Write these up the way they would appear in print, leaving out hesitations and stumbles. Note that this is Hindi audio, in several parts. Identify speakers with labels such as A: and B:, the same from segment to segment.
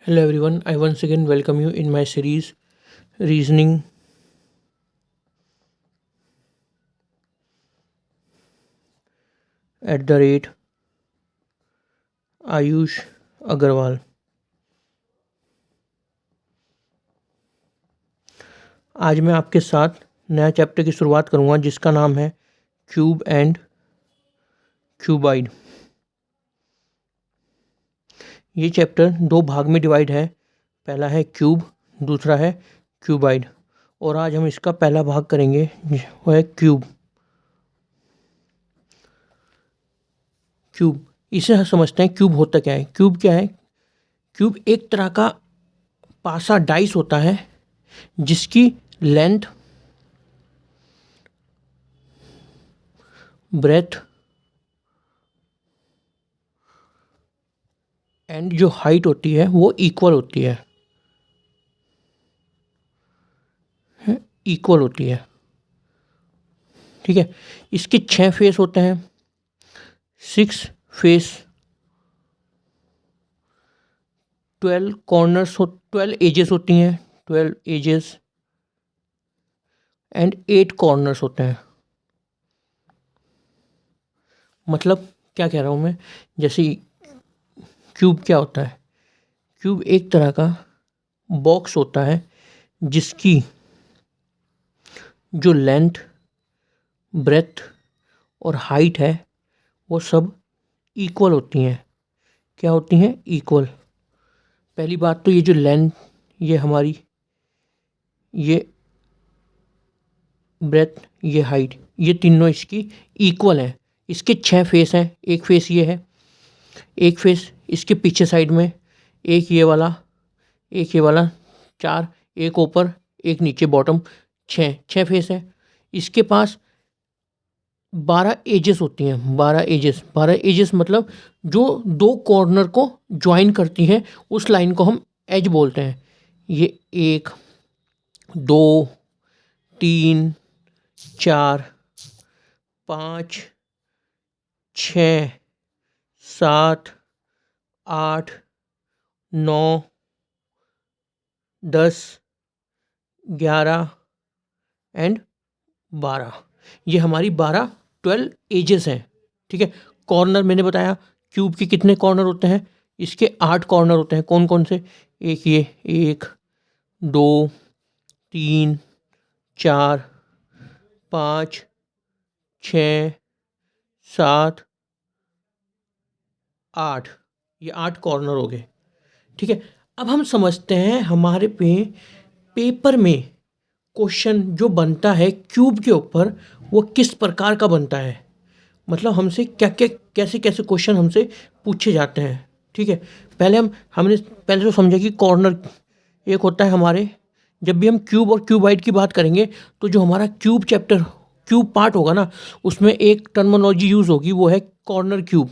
A: Hello everyone, I once again welcome you in my series Reasoning at the rate Ayush Agarwal. आज मैं आपके साथ नया चैप्टर की शुरुआत करूंगा जिसका नाम है क्यूब एंड क्यूबाइड। ये चैप्टर दो भाग में डिवाइड है। पहला है क्यूब, दूसरा है क्यूबाइड। और आज हम इसका पहला भाग करेंगे, वो है क्यूब। क्यूब इसे हम समझते हैं। क्यूब होता क्या है? क्यूब क्या है? क्यूब एक तरह का पासा डाइस होता है जिसकी लेंथ, ब्रेथ एंड जो हाइट होती है वो इक्वल होती है। इक्वल होती है, ठीक है। इसके 6 फेस होते हैं, 6 फेस, 12 कॉर्नर्स, 12 एजेस होती हैं, 12 एजेस एंड 8 कॉर्नर्स होते हैं। मतलब क्या कह रहा हूँ मैं? जैसे क्यूब क्या होता है? क्यूब एक तरह का बॉक्स होता है जिसकी जो लेंथ, ब्रेथ और हाइट है वो सब इक्वल होती हैं। क्या होती हैं? इक्वल। पहली बात तो ये जो लेंथ, ये हमारी, ये ब्रेथ, ये हाइट, ये तीनों इसकी इक्वल हैं। इसके 6 फेस हैं। एक फेस ये है, एक फेस इसके पीछे साइड में, एक ये वाला, एक ये वाला, 4, एक ऊपर एक नीचे बॉटम, 6 फेस है। इसके पास 12 एजेस होती हैं। 12 एजेस मतलब जो दो कॉर्नर को ज्वाइन करती हैं उस लाइन को हम एज बोलते हैं। ये 1, 2, 3, 4, 5, 6, 7, 8, 9, 10, 11 एंड 12। ये हमारी 12 एजेस हैं, ठीक है। कॉर्नर मैंने बताया क्यूब के कितने कॉर्नर होते हैं। इसके 8 कॉर्नर होते हैं। कौन कौन से? एक ये, 1, 2, 3, 4, 5, 6, 7, 8। ये 8 कॉर्नर हो गए, ठीक है। अब हम समझते हैं हमारे पेपर में क्वेश्चन जो बनता है क्यूब के ऊपर वो किस प्रकार का बनता है। मतलब हमसे क्या क्या, कैसे कैसे क्वेश्चन हमसे पूछे जाते हैं, ठीक है। हमने पहले तो समझा कि कॉर्नर एक होता है हमारे। जब भी हम क्यूब और क्यूबाइड की बात करेंगे तो जो हमारा क्यूब चैप्टर, क्यूब पार्ट होगा ना, उसमें एक टर्मिनोलॉजी यूज़ होगी, वो है कॉर्नर क्यूब।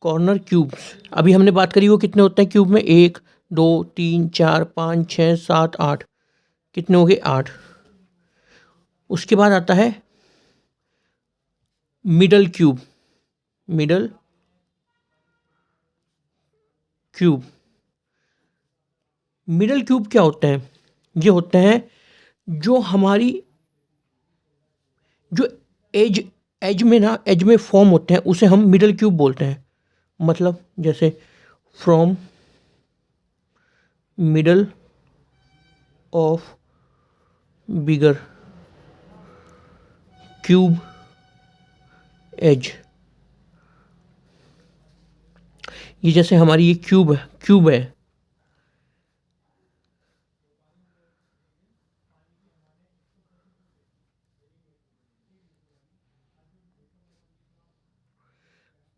A: कॉर्नर क्यूब्स अभी हमने बात करी वो कितने होते हैं क्यूब में? 1, 2, 3, 4, 5, 6, 7, 8। कितने हो गए? 8। उसके बाद आता है middle cube. Middle cube. Middle cube क्या होते हैं? ये होते हैं जो हमारी, जो एज एज में फॉर्म होते हैं उसे हम मिडल क्यूब बोलते हैं। मतलब जैसे from middle of bigger cube edge. ये जैसे हमारी ये क्यूब है।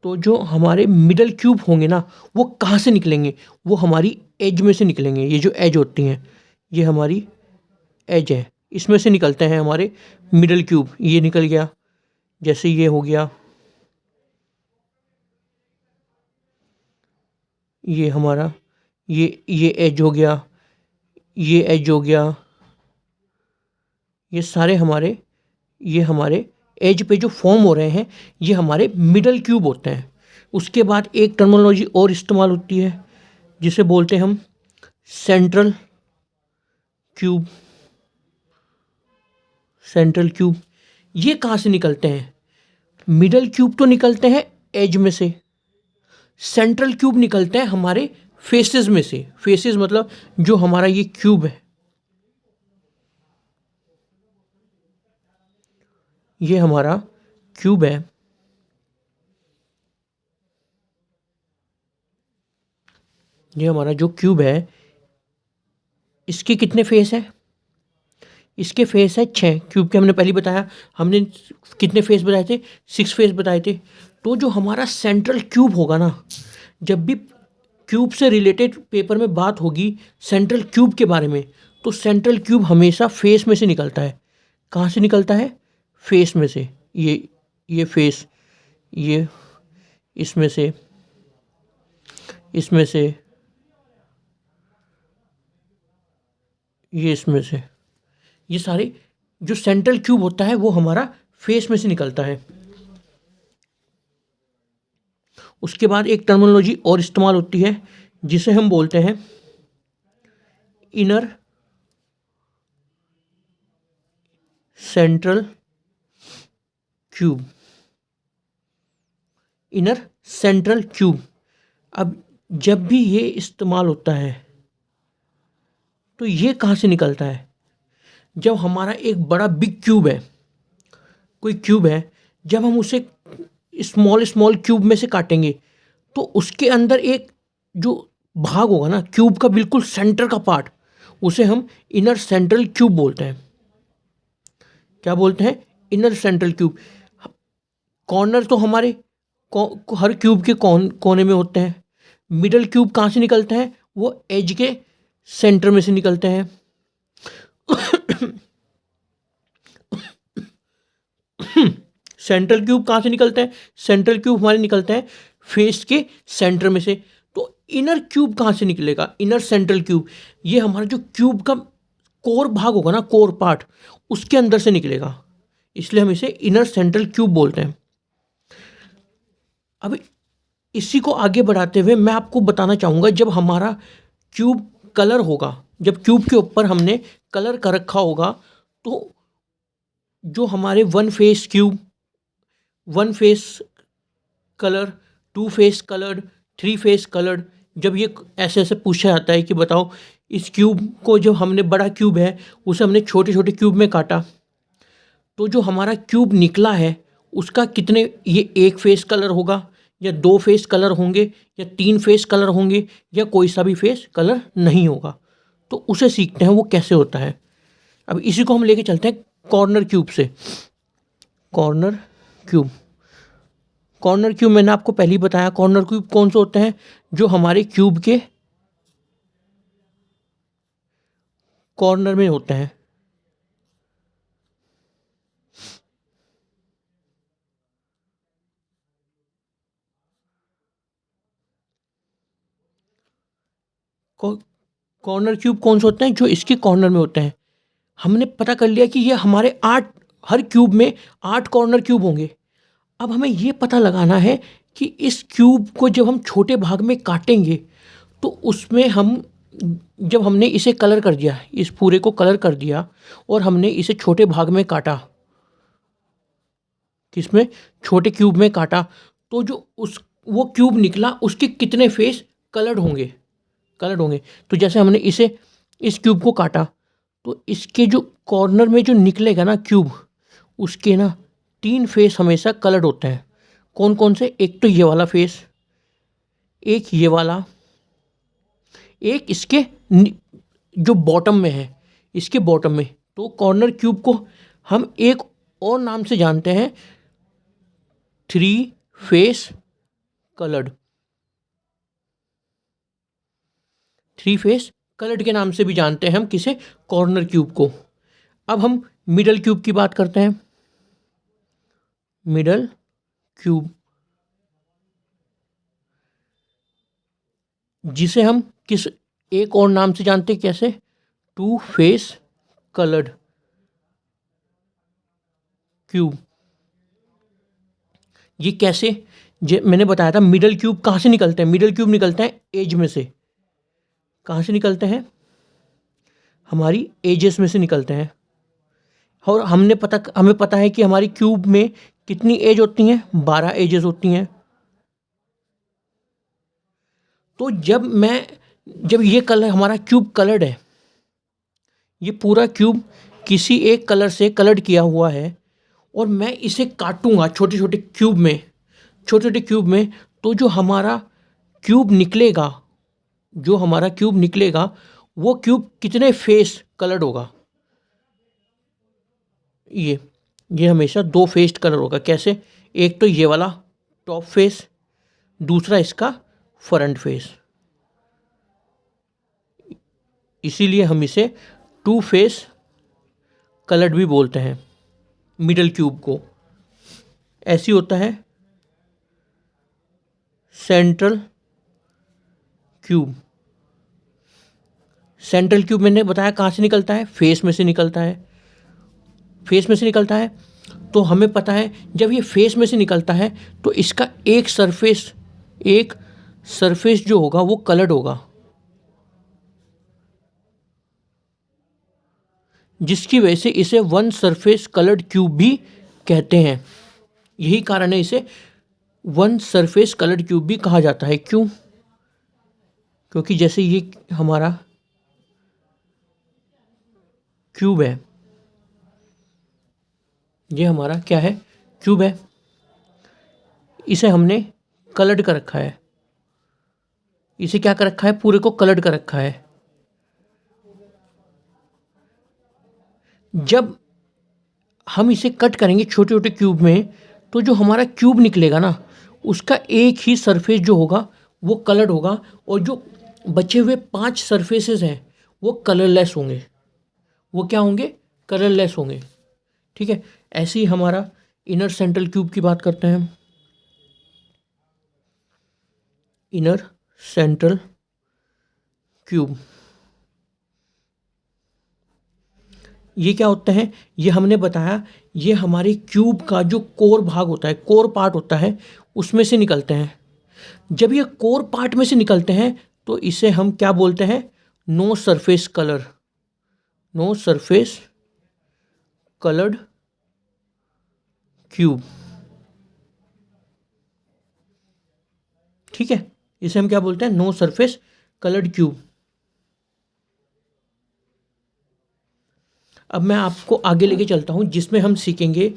A: तो जो हमारे मिडल क्यूब होंगे ना, वो कहाँ से निकलेंगे? वो हमारी एज में से निकलेंगे। ये जो एज होती हैं, ये हमारी एज है, इसमें से निकलते हैं हमारे मिडल क्यूब। ये निकल गया, जैसे ये हो गया, ये हमारा, ये एज हो गया, ये एज हो गया। ये सारे हमारे, ये हमारे एज पे जो फॉर्म हो रहे हैं ये हमारे मिडल क्यूब होते हैं। उसके बाद एक टर्मिनोलॉजी और इस्तेमाल होती है जिसे बोलते हैं हम सेंट्रल क्यूब। सेंट्रल क्यूब ये कहाँ से निकलते हैं? मिडल क्यूब तो निकलते हैं एज में से, सेंट्रल क्यूब निकलते हैं हमारे फेसेस में से। फेसेस मतलब जो हमारा ये क्यूब है, ये हमारा क्यूब है, ये हमारा जो क्यूब है, इसके कितने फेस हैं? इसके फेस है 6। क्यूब के हमने पहले बताया, हमने कितने फेस बताए थे? 6 फेस बताए थे। तो जो हमारा सेंट्रल क्यूब होगा ना, जब भी क्यूब से रिलेटेड पेपर में बात होगी सेंट्रल क्यूब के बारे में, तो सेंट्रल क्यूब हमेशा फेस में से निकलता है। कहाँ से निकलता है? फेस में से। ये फेस, ये इसमें से, इसमें से, ये इसमें से, ये सारे जो सेंट्रल क्यूब होता है वो हमारा फेस में से निकलता है। उसके बाद एक टर्मिनोलॉजी और इस्तेमाल होती है जिसे हम बोलते हैं inner central cube. Inner central cube. अब जब भी ये इस्तेमाल होता है तो ये कहाँ से निकलता है? जब हमारा एक बड़ा बिग क्यूब है, कोई क्यूब है, जब हम उसे स्मॉल स्मॉल क्यूब में से काटेंगे तो उसके अंदर एक जो भाग होगा ना क्यूब का, बिल्कुल सेंटर का पार्ट, उसे हम इनर सेंट्रल क्यूब बोलते हैं। क्या बोलते हैं? Inner central cube. कॉर्नर तो हमारे हर क्यूब के कोने में होते हैं। मिडल क्यूब कहाँ से निकलते हैं? वो एज के सेंटर में से निकलते हैं। सेंट्रल क्यूब कहाँ से निकलते हैं? सेंट्रल क्यूब हमारे निकलते हैं फेस के सेंटर में से। तो इनर क्यूब कहाँ से निकलेगा? इनर सेंट्रल क्यूब, ये हमारा जो क्यूब का कोर भाग होगा ना, कोर पार्ट, उसके अंदर से निकलेगा, इसलिए हम इसे इनर सेंट्रल क्यूब बोलते हैं। अब इसी को आगे बढ़ाते हुए मैं आपको बताना चाहूँगा, जब हमारा क्यूब कलर होगा, जब क्यूब के ऊपर हमने कलर कर रखा होगा, तो जो हमारे one face cube, one face colour, two face coloured, three face coloured, जब ये ऐसे ऐसे पूछा जाता है कि बताओ इस क्यूब को, जो हमने बड़ा क्यूब है उसे हमने छोटे छोटे क्यूब में काटा, तो जो हमारा क्यूब निकला है उसका कितने, ये एक फेस कलर होगा या दो फेस कलर होंगे या तीन फेस कलर होंगे या कोई सा भी फेस कलर नहीं होगा, तो उसे सीखते हैं वो कैसे होता है। अब इसी को हम लेके चलते हैं कॉर्नर क्यूब से। कॉर्नर क्यूब, कॉर्नर क्यूब मैंने आपको पहले ही बताया। कॉर्नर क्यूब कौन से होते हैं? जो हमारे क्यूब के कॉर्नर में होते हैं। कॉर्नर क्यूब कौन से होते हैं? जो इसके कॉर्नर में होते हैं। हमने पता कर लिया कि ये हमारे 8, हर क्यूब में 8 कॉर्नर क्यूब होंगे। अब हमें ये पता लगाना है कि इस क्यूब को जब हम छोटे भाग में काटेंगे तो उसमें हम, जब हमने इसे कलर कर दिया, इस पूरे को कलर कर दिया और हमने इसे छोटे भाग में काटा, किसमें? छोटे क्यूब में काटा, तो जो वो क्यूब निकला उसके कितने फेस कलर्ड होंगे? कलर्ड होंगे। तो जैसे हमने इसे, इस क्यूब को काटा, तो इसके जो कॉर्नर में जो निकलेगा ना क्यूब, उसके ना 3 फेस हमेशा कलर्ड होते हैं। कौन कौन से? एक तो ये वाला फेस, एक ये वाला, एक इसके जो बॉटम में है, इसके बॉटम में। तो कॉर्नर क्यूब को हम एक और नाम से जानते हैं, 3 फेस कलर्ड। 3 फेस कलर्ड के नाम से भी जानते हैं हम किसे? कॉर्नर क्यूब को। अब हम मिडल क्यूब की बात करते हैं। मिडल क्यूब, जिसे हम किस एक और नाम से जानते हैं, कैसे? 2 फेस कलर्ड क्यूब। ये कैसे? मैंने बताया था मिडल क्यूब कहाँ से निकलते हैं? मिडल क्यूब निकलते हैं एज में से। कहाँ से निकलते हैं? हमारी एजेस में से निकलते हैं। और हमें पता है कि हमारी क्यूब में कितनी एज होती हैं? 12 एजेस होती हैं। तो जब ये कलर हमारा क्यूब कलर्ड है, ये पूरा क्यूब किसी एक कलर से कलर्ड किया हुआ है, और मैं इसे काटूंगा छोटे छोटे क्यूब में, तो जो हमारा क्यूब निकलेगा वो क्यूब कितने फेस कलर्ड होगा? ये हमेशा 2 फेस्ड कलर होगा। कैसे? एक तो ये वाला टॉप फेस, दूसरा इसका फ्रंट फेस। इसीलिए हम इसे 2 फेस कलर्ड भी बोलते हैं मिडल क्यूब को। ऐसी होता है सेंट्रल क्यूब। सेंट्रल क्यूब मैंने बताया कहाँ से निकलता है? फेस में से निकलता है। तो हमें पता है जब ये फेस में से निकलता है तो इसका एक सरफेस जो होगा वो कलर्ड होगा, जिसकी वजह से इसे वन सरफेस कलर्ड क्यूब भी कहते हैं। यही कारण है इसे वन सरफेस कलर्ड क्यूब भी कहा जाता है। क्यों? क्योंकि जैसे ये हमारा क्यूब है, ये हमारा क्या है? क्यूब है। इसे हमने कलर्ड कर रखा है। इसे क्या कर रखा है? पूरे को कलर्ड कर रखा है। जब हम इसे कट करेंगे छोटे छोटे क्यूब में, तो जो हमारा क्यूब निकलेगा ना, उसका एक ही सरफेस जो होगा वो कलर्ड होगा, और जो बचे हुए 5 सरफेसेस हैं वो कलरलेस होंगे। वो क्या होंगे? कलरलेस होंगे। ठीक है। ऐसे ही हमारा इनर सेंट्रल क्यूब की बात करते हैं हम। इनर सेंट्रल क्यूब ये क्या होता है? ये हमने बताया, ये हमारे क्यूब का जो कोर भाग होता है, कोर पार्ट होता है, उसमें से निकलते हैं। जब ये कोर पार्ट में से निकलते हैं तो इसे हम क्या बोलते हैं? No surface coloured cube. ठीक है, इसे हम क्या बोलते हैं? No surface coloured cube. अब मैं आपको आगे लेके चलता हूं, जिसमें हम सीखेंगे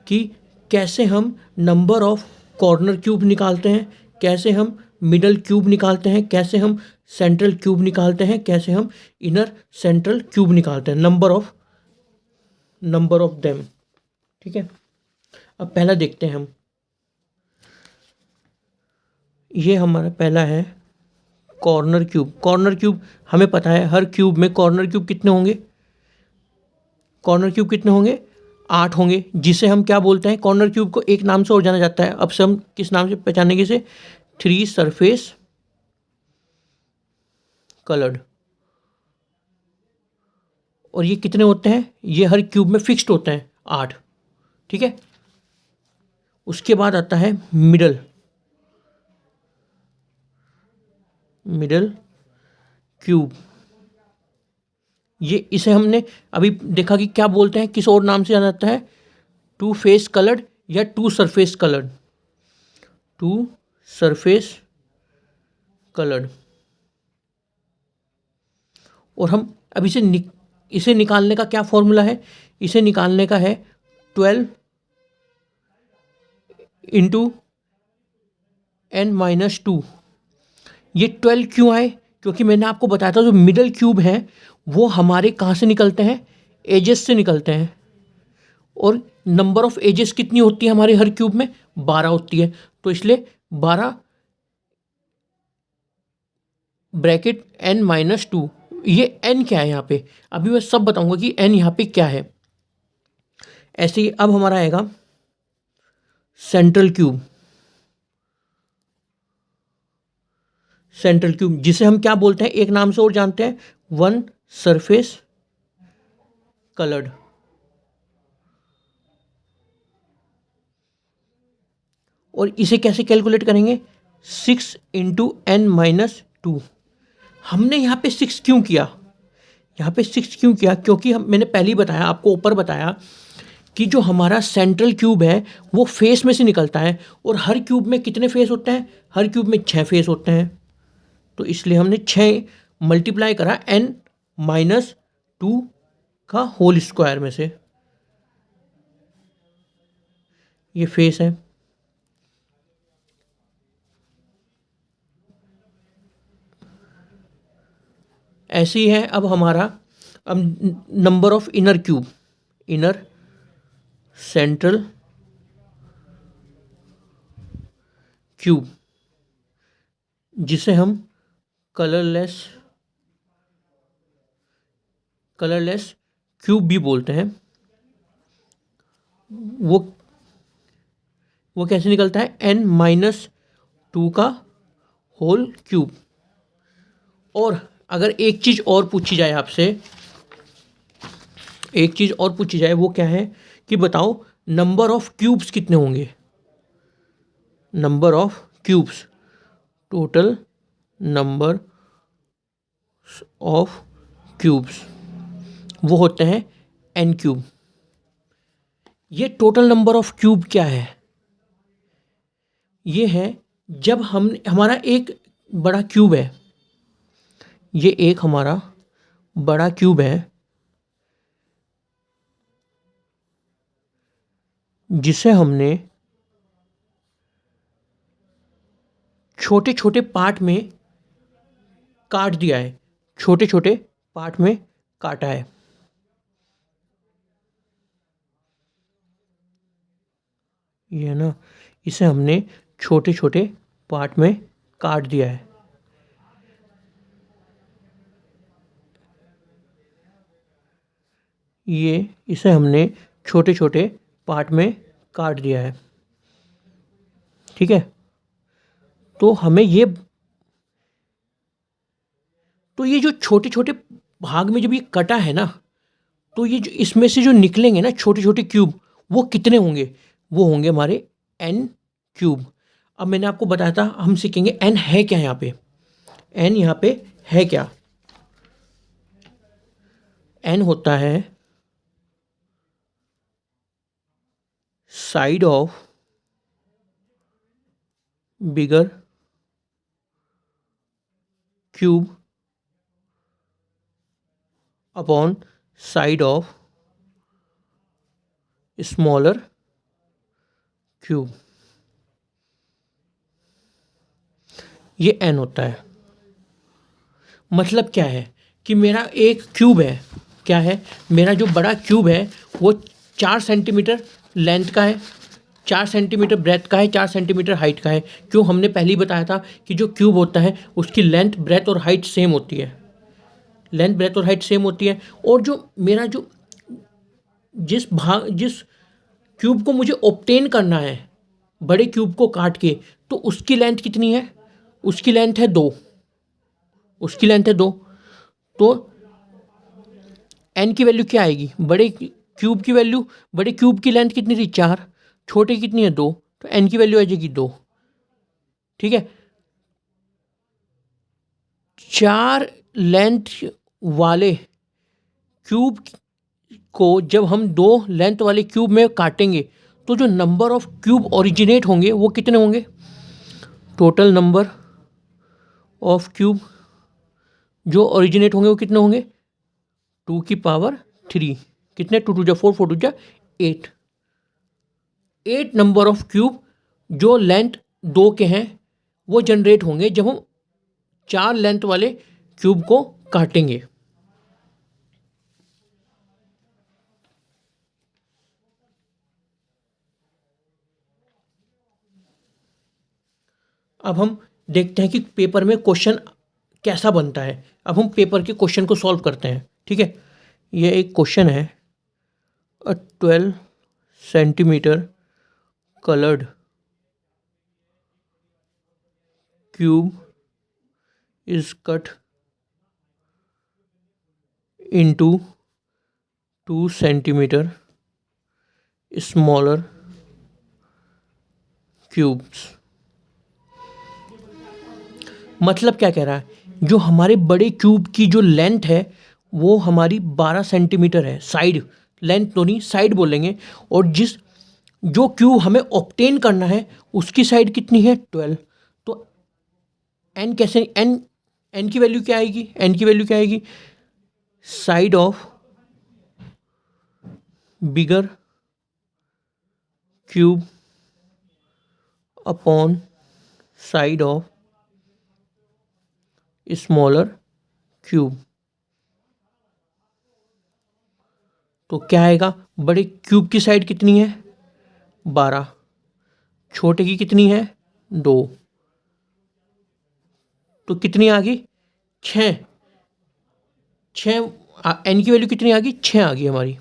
A: कि कैसे हम नंबर ऑफ कॉर्नर क्यूब निकालते हैं, कैसे हम मिडल क्यूब निकालते हैं, कैसे हम सेंट्रल क्यूब निकालते हैं, कैसे हम इनर सेंट्रल क्यूब निकालते हैं, नंबर ऑफ देम। ठीक है। अब पहला देखते हैं हम। ये हमारा पहला है कॉर्नर क्यूब। हमें पता है हर क्यूब में कॉर्नर क्यूब कितने होंगे? 8 होंगे, जिसे हम क्या बोलते हैं? कॉर्नर क्यूब को एक नाम से और जाना जाता है। अब से हम किस नाम से पहचानेंगे इसे? 3 सरफेस कलर्ड। और ये कितने होते हैं? ये हर क्यूब में फिक्स्ड होते हैं 8। ठीक है। उसके बाद आता है मिडल क्यूब। ये इसे हमने अभी देखा कि क्या बोलते हैं, किस और नाम से जाना जाता है? 2 फेस कलर्ड या 2 सरफेस कलर्ड। और हम अब इसे निकालने का क्या फॉर्मूला है? इसे निकालने का है 12 इंटू n-2। ये 12 क्यों आए? क्योंकि मैंने आपको बताया था जो मिडल क्यूब है वो हमारे कहाँ से निकलते हैं? एजेस से निकलते हैं। और नंबर ऑफ एजेस कितनी होती है हमारे हर क्यूब में? 12 होती है। तो इसलिए 12 ब्रैकेट n-2। ये n क्या है यहाँ पे? अभी मैं सब बताऊंगा कि n यहाँ पे क्या है। ऐसे ही अब हमारा आएगा सेंट्रल क्यूब, जिसे हम क्या बोलते हैं? एक नाम से और जानते हैं, वन सरफेस कलर्ड। और इसे कैसे कैलकुलेट करेंगे? 6 इंटू n-2। हमने यहाँ पे 6 क्यों किया, यहाँ पे 6 क्यों किया, क्योंकि मैंने पहले ही बताया, आपको ऊपर बताया कि जो हमारा सेंट्रल क्यूब है वो फेस में से निकलता है, और हर क्यूब में कितने फेस होते हैं, हर क्यूब में 6 फेस होते हैं। तो इसलिए हमने 6 मल्टीप्लाई करा n-2 का होल स्क्वायर में से, ये फेस है। ऐसे ही है अब हमारा, अब number of inner cube, inner central cube, जिसे हम कलरलेस क्यूब भी बोलते हैं। वो कैसे निकलता है, n-2 का होल क्यूब। और अगर एक चीज़ और पूछी जाए आपसे, एक चीज़ और पूछी जाए, वो क्या है कि बताओ नंबर ऑफ क्यूब्स कितने होंगे, number of cubes, total number of cubes, वो होते हैं n क्यूब। ये टोटल नंबर ऑफ क्यूब क्या है, ये है जब हमारा एक बड़ा क्यूब है, ये एक हमारा बड़ा क्यूब है जिसे हमने छोटे छोटे पार्ट में काट दिया है, छोटे छोटे पार्ट में काटा है। ये ना, इसे हमने छोटे छोटे पार्ट में काट दिया है। ये इसे हमने छोटे छोटे पार्ट में काट दिया है, ठीक है। तो हमें ये जो छोटे छोटे भाग में जब ये कटा है ना, तो ये जो इसमें से जो निकलेंगे ना छोटे छोटे क्यूब, वो कितने होंगे, वो होंगे हमारे n क्यूब। अब मैंने आपको बताया था, हम सीखेंगे n है क्या, यहाँ पे n यहाँ पे है क्या, n होता है side of bigger cube upon side of smaller cube, ये n होता है। मतलब क्या है कि मेरा एक क्यूब है, क्या है, मेरा जो बड़ा क्यूब है वो 4 सेंटीमीटर लेंथ का है, 4 सेंटीमीटर ब्रेथ का है, 4 सेंटीमीटर हाइट का है। क्यों, हमने पहले ही बताया था कि जो क्यूब होता है उसकी लेंथ, ब्रेथ और हाइट सेम होती है, लेंथ, ब्रेथ और हाइट सेम होती है। और जो मेरा जो जिस क्यूब को मुझे ऑब्टेन करना है बड़े क्यूब को काट के, तो उसकी लेंथ कितनी है, उसकी लेंथ है 2, उसकी लेंथ है 2। तो n की वैल्यू क्या आएगी, बड़े क्यूब की वैल्यू, बड़े क्यूब की लेंथ कितनी थी 4, छोटे कितनी है 2, तो n की वैल्यू आ जाएगी 2, ठीक है। 4 लेंथ वाले क्यूब को जब हम 2 लेंथ वाले क्यूब में काटेंगे, तो जो नंबर ऑफ क्यूब ओरिजिनेट होंगे वो कितने होंगे, टोटल नंबर ऑफ क्यूब जो ओरिजिनेट होंगे वो कितने होंगे, 2 की पावर 3, कितने, 2 2 4 4 2 8, 8 नंबर ऑफ क्यूब जो लेंथ 2 के हैं वो जनरेट होंगे जब हम 4 लेंथ वाले क्यूब को काटेंगे। अब हम देखते हैं कि पेपर में क्वेश्चन कैसा बनता है। अब हम पेपर के क्वेश्चन को सॉल्व करते हैं, ठीक है। ये एक क्वेश्चन है, 12 centimetre colored cube is cut into 2 centimeter smaller cubes। मतलब क्या कह रहा है जो हमारे बड़े क्यूब की जो लेंथ है वो हमारी 12 सेंटीमीटर है, साइड लेंथ तो नहीं, साइड बोलेंगे। और जो क्यूब हमें ऑब्टेन करना है उसकी साइड कितनी है, 12। तो एन कैसे, एन की वैल्यू क्या आएगी, एन की वैल्यू क्या आएगी, side of bigger cube upon side of smaller cube. तो क्या आएगा, बड़े क्यूब की साइड कितनी है 12, छोटे की कितनी है 2, तो कितनी आ गई 6। एन की वैल्यू कितनी आ गई, 6 आ गई हमारी।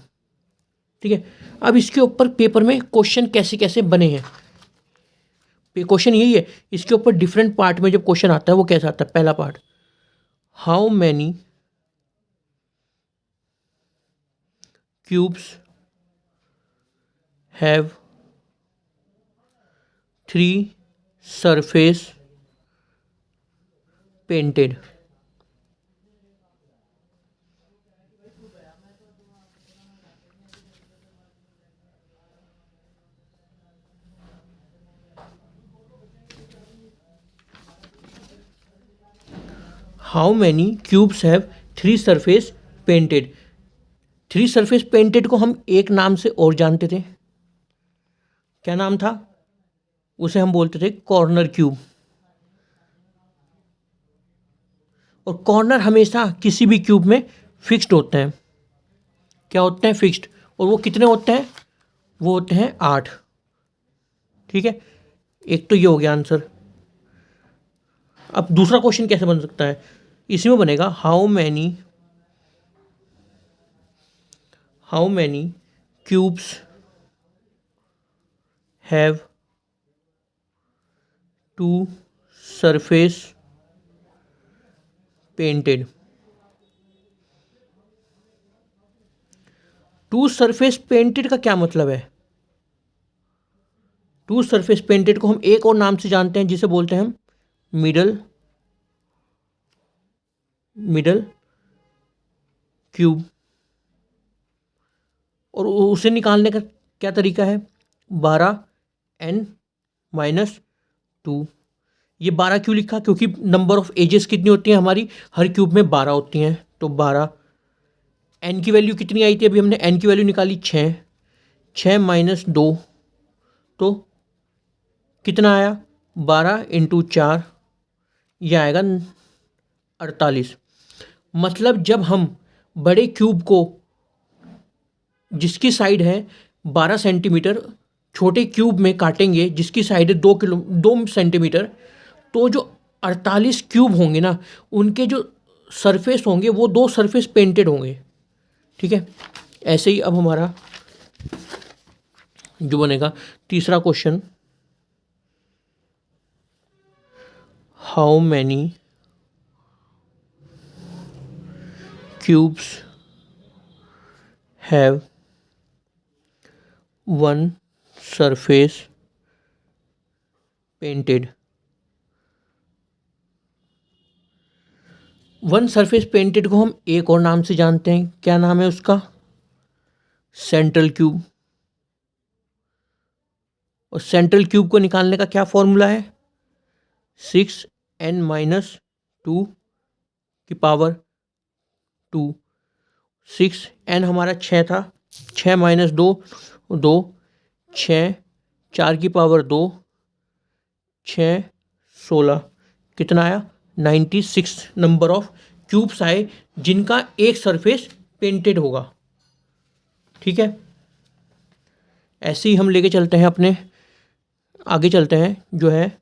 A: ठीक है, अब इसके ऊपर पेपर में क्वेश्चन कैसे कैसे बने हैं, क्वेश्चन यही है। इसके ऊपर डिफरेंट पार्ट में जब क्वेश्चन आता है वो कैसा आता है, पहला part, how many cubes have 3 surface painted. How many cubes have 3 surface painted. 3 surface painted को हम एक नाम से और जानते थे, क्या नाम था, उसे हम बोलते थे कॉर्नर क्यूब। और कॉर्नर हमेशा किसी भी क्यूब में फिक्स्ड होते हैं, क्या होते हैं, फिक्स्ड। और वो कितने होते हैं, वो होते हैं 8। ठीक है, एक तो ये हो गया आंसर। अब दूसरा क्वेश्चन कैसे बन सकता है, इसी में बनेगा, how many cubes have 2 surface painted. 2 surface painted का क्या मतलब है, 2 सरफेस पेंटेड को हम एक और नाम से जानते हैं जिसे बोलते हैं हम मिडल क्यूब। और उसे निकालने का क्या तरीका है, 12n-2। ये 12 क्यों लिखा, क्योंकि नंबर ऑफ एजेस कितनी होती हैं हमारी, हर क्यूब में 12 होती हैं, तो 12। एन की वैल्यू कितनी आई थी, अभी हमने एन की वैल्यू निकाली 6, 6-2, तो कितना आया 12 × 4, यह आएगा 48। मतलब जब हम बड़े क्यूब को जिसकी साइड है 12 सेंटीमीटर छोटे क्यूब में काटेंगे जिसकी साइड है 2 सेंटीमीटर, तो जो 48 क्यूब होंगे ना उनके जो सरफेस होंगे वो 2 सरफेस पेंटेड होंगे। ठीक है, ऐसे ही अब हमारा जो बनेगा तीसरा question, how many cubes have 1 surface painted. 1 surface painted को हम एक और नाम से जानते हैं, क्या नाम है उसका, सेंट्रल क्यूब। और सेंट्रल क्यूब को निकालने का क्या फॉर्मूला है, 6n-2 की पावर 2। 6n हमारा 6 था, 6-2 2, 6, 4 की पावर 2, 6, 16, कितना आया 96 नंबर ऑफ क्यूब्स आए जिनका एक सरफेस पेंटेड होगा। ठीक है, ऐसे ही हम लेके चलते हैं अपने आगे चलते हैं, जो है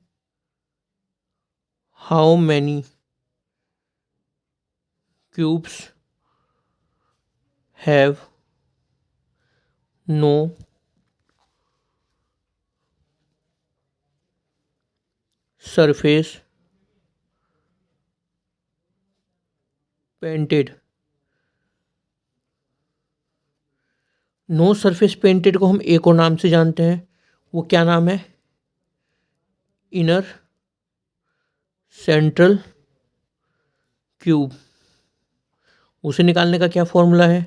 A: how many cubes have no surface painted. No surface painted को हम एक और नाम से जानते हैं, वो क्या नाम है, इनर सेंट्रल क्यूब, उसे निकालने का क्या फॉर्मूला है,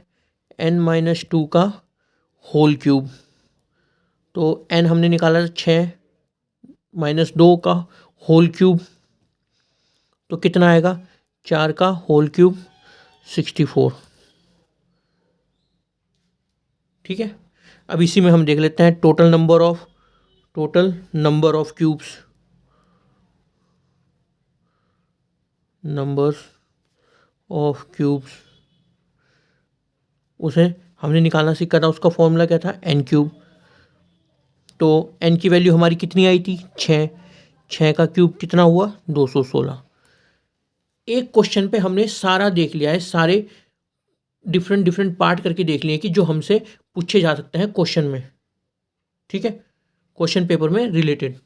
A: n-2 का होल क्यूब। तो n हमने निकाला 6 - 2 का होल क्यूब, तो कितना आएगा, 4 का होल क्यूब 64। ठीक है, अब इसी में हम देख लेते हैं total number of cubes, numbers of cubes, उसे हमने निकालना सीखा था, उसका फॉर्मूला क्या था, n क्यूब। तो n की वैल्यू हमारी कितनी आई थी, 6, 6 का क्यूब कितना हुआ, 216। एक क्वेश्चन पे हमने सारा देख लिया है, सारे डिफरेंट पार्ट करके देख लिए कि जो हमसे पूछे जा सकते हैं क्वेश्चन में। ठीक है, क्वेश्चन पेपर में रिलेटेड।